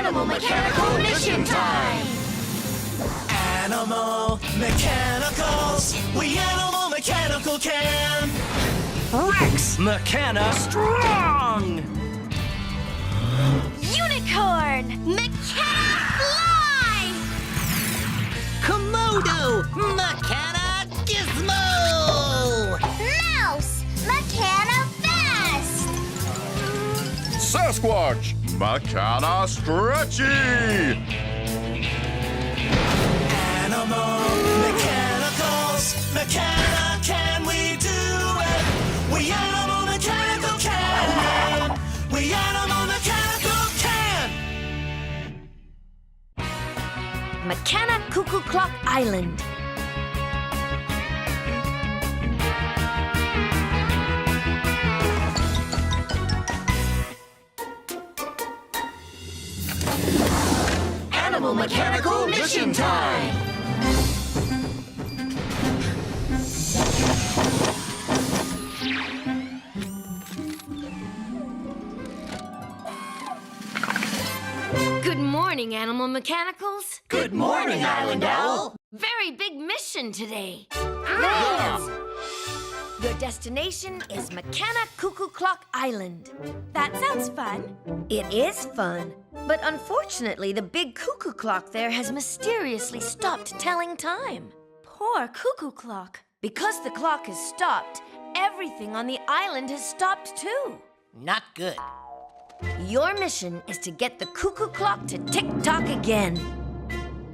Animal Mechanical Mission Time! Animal Mechanicals, we Animal Mechanical can! Rex Mechana Strong! Unicorn! Mechana Fly! Komodo! Mechana Gizmo! Mouse! Mechana Fast! Sasquatch, Mechana Stretchy! Animal Mechanicals, Mechana can we do it? We Animal Mechanical can! We Animal Mechanical can! Mechana Cuckoo Clock Island. Animal Mechanical Mission Time! Good morning, Animal Mechanicals. Good morning, Island Owl! Very big mission today. Yes! Your destination is Mechana Cuckoo Clock Island. That sounds fun. It is fun. But unfortunately, the big cuckoo clock there has mysteriously stopped telling time. Poor cuckoo clock. Because the clock has stopped, everything on the island has stopped too. Not good. Your mission is to get the cuckoo clock to tick-tock again.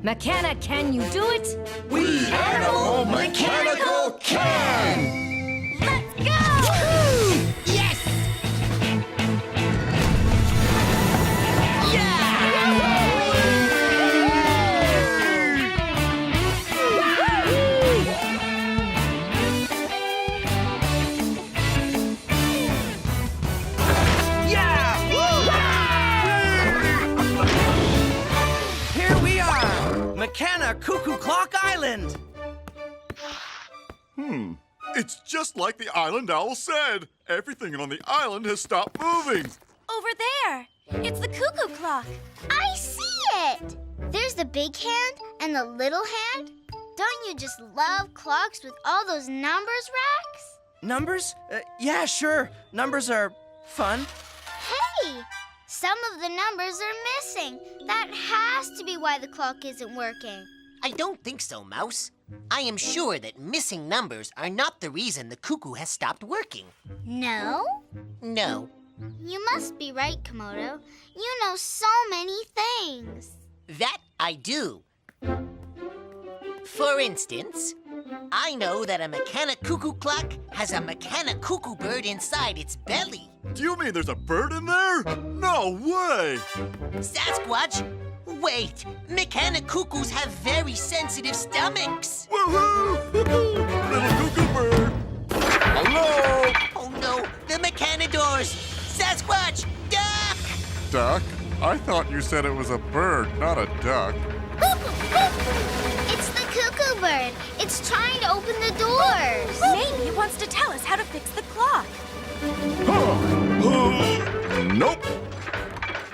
Mechana, can you do it? We Animal Mechanical can! Let's go! Yes! Here we are! Mechana Cuckoo Clock Island! It's just like the Island Owl said. Everything on the island has stopped moving. Over there! It's the cuckoo clock. I see it! There's the big hand and the little hand. Don't you just love clocks with all those numbers, Rex? Numbers? Yeah, sure. Numbers are fun. Hey! Some of the numbers are missing. That has to be why the clock isn't working. I don't think so, Mouse. I am sure that missing numbers are not the reason the cuckoo has stopped working. No? No. You must be right, Komodo. You know so many things. That I do. For instance, I know that a Mechana Cuckoo Clock has a Mechana Cuckoo bird inside its belly. Do you mean there's a bird in there? No way! Sasquatch, wait! Mechana Cuckoos have very sensitive stomachs. Woohoo! Little cuckoo bird! Hello! Oh no, the Mechana doors! Sasquatch, duck! Duck? I thought you said it was a bird, not a duck. It's the cuckoo bird. It's trying to open the doors. Maybe it wants to tell us how to fix the clock. Nope.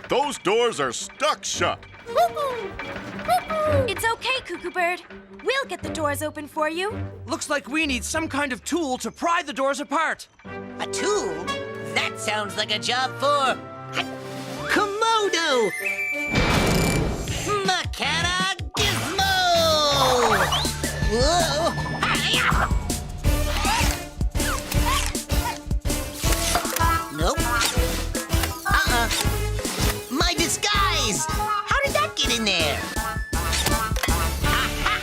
Those doors are stuck shut. It's okay, Cuckoo Bird. We'll get the doors open for you. Looks like we need some kind of tool to pry the doors apart. A tool? That sounds like a job for Komodo! Mechana Gizmo! Whoa! Hi-ya! Nope. My disguise! How did that get in there? Aha!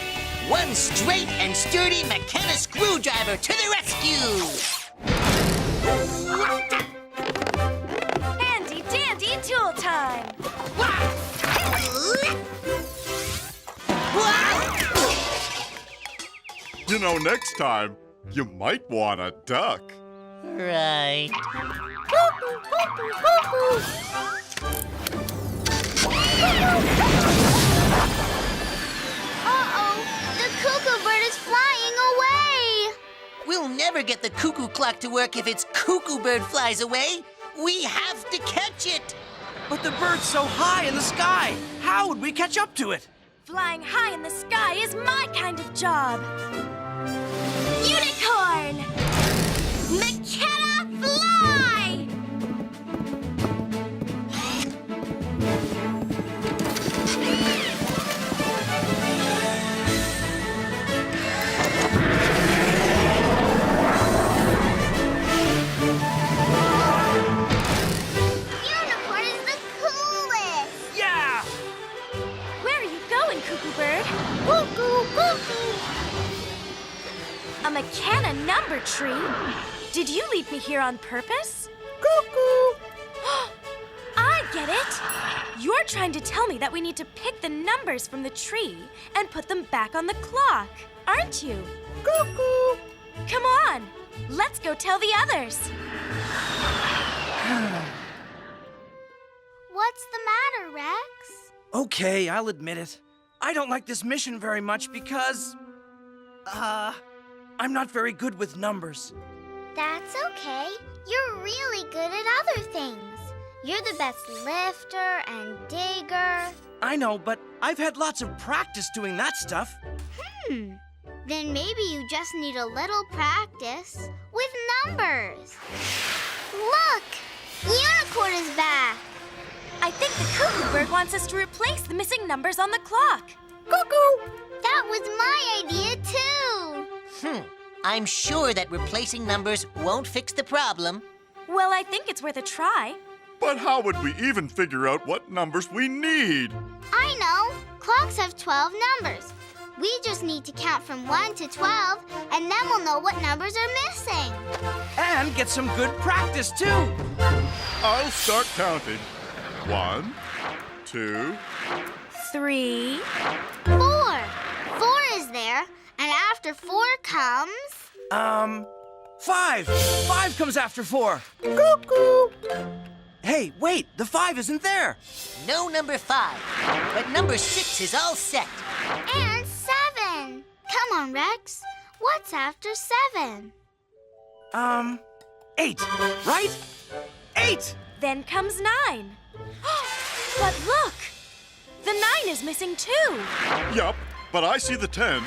One straight and sturdy Mechana screwdriver to the rescue! Handy dandy tool time. You know, next time, you might want a duck. Right. Uh-oh! The cuckoo bird is flying away! We'll never get the cuckoo clock to work if its cuckoo bird flies away. We have to catch it. But the bird's so high in the sky. How would we catch up to it? Flying high in the sky is my kind of job. Unicorn! Mechana fly! Unicorn is the coolest! Yeah! Where are you going, Cuckoo Bird? Cuckoo, cuckoo! A Mechana number tree? Did you leave me here on purpose? Cuckoo! I get it! You're trying to tell me that we need to pick the numbers from the tree and put them back on the clock, aren't you? Cuckoo! Come on, let's go tell the others. What's the matter, Rex? Okay, I'll admit it. I don't like this mission very much because... I'm not very good with numbers. That's okay. You're really good at other things. You're the best lifter and digger. I know, but I've had lots of practice doing that stuff. Then maybe you just need a little practice with numbers. Look! Unicorn is back! I think the Cuckoo Bird wants us to replace the missing numbers on the clock. Cuckoo! That was my idea, too! I'm sure that replacing numbers won't fix the problem. Well, I think it's worth a try. But how would we even figure out what numbers we need? I know! Clocks have 12 numbers. We just need to count from 1 to 12, and then we'll know what numbers are missing. And get some good practice, too. I'll start counting. 1, 2. 3. 4. 4 is there, and after 4 comes... 5. 5 comes after 4. Cuckoo! Hey, wait, the 5 isn't there. No number 5, but number 6 is all set. And 7. Come on, Rex. What's after 7? 8, right? 8! Then comes 9. But look! The 9 is missing too. Yup, but I see the 10.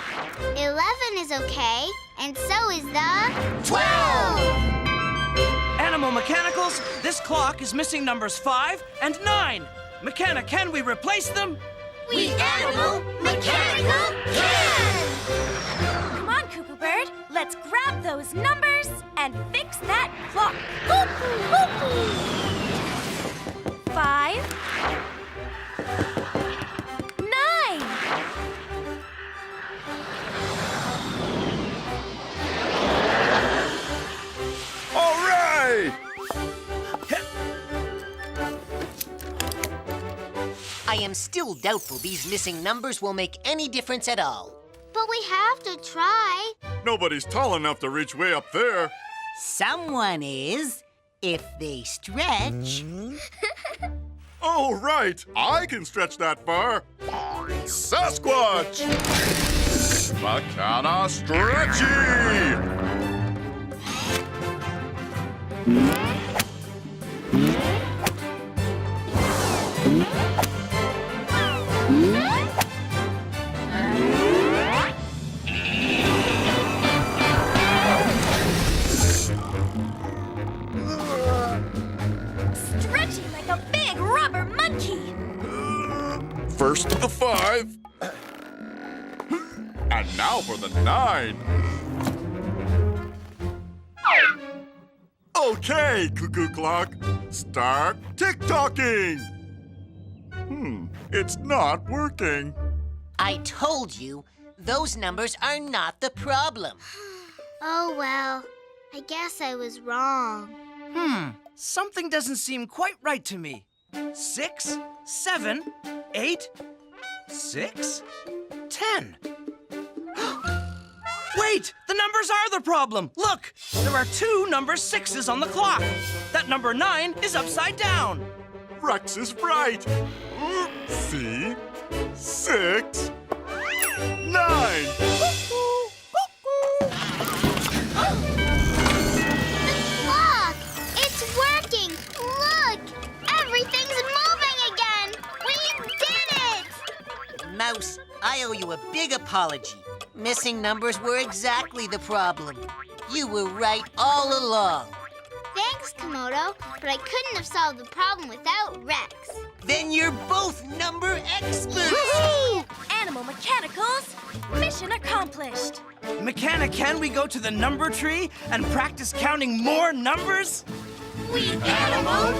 11 is okay, and so is the... 12! Animal Mechanicals, this clock is missing numbers 5 and 9. Mechana, can we replace them? We animal mechanical can! Come on, Cuckoo Bird. Let's grab those numbers and fix that clock. Cuckoo, cuckoo! 5. 9. Hooray! I am still doubtful these missing numbers will make any difference at all. But we have to try. Nobody's tall enough to reach way up there. Someone is, if they stretch. Oh, right. I can stretch that far. Sasquatch! Mechana Stretchy! Stretchy like a big rubber monkey. First to the 5. And now for the 9. Okay, Cuckoo Clock. Start tick-tocking. It's not working. I told you, those numbers are not the problem. Oh, well. I guess I was wrong. Something doesn't seem quite right to me. 6, 7, 8, 6, 10. Wait! The numbers are the problem! Look! There are 2 number 6s on the clock. That number 9 is upside down. Rex is right. See? 6, 9. Look! It's working! Look! Everything's moving! Mouse, I owe you a big apology. Missing numbers were exactly the problem. You were right all along. Thanks, Komodo, but I couldn't have solved the problem without Rex. Then you're both number experts! Animal Mechanicals, mission accomplished. Mechana, can we go to the number tree and practice counting more numbers? We animal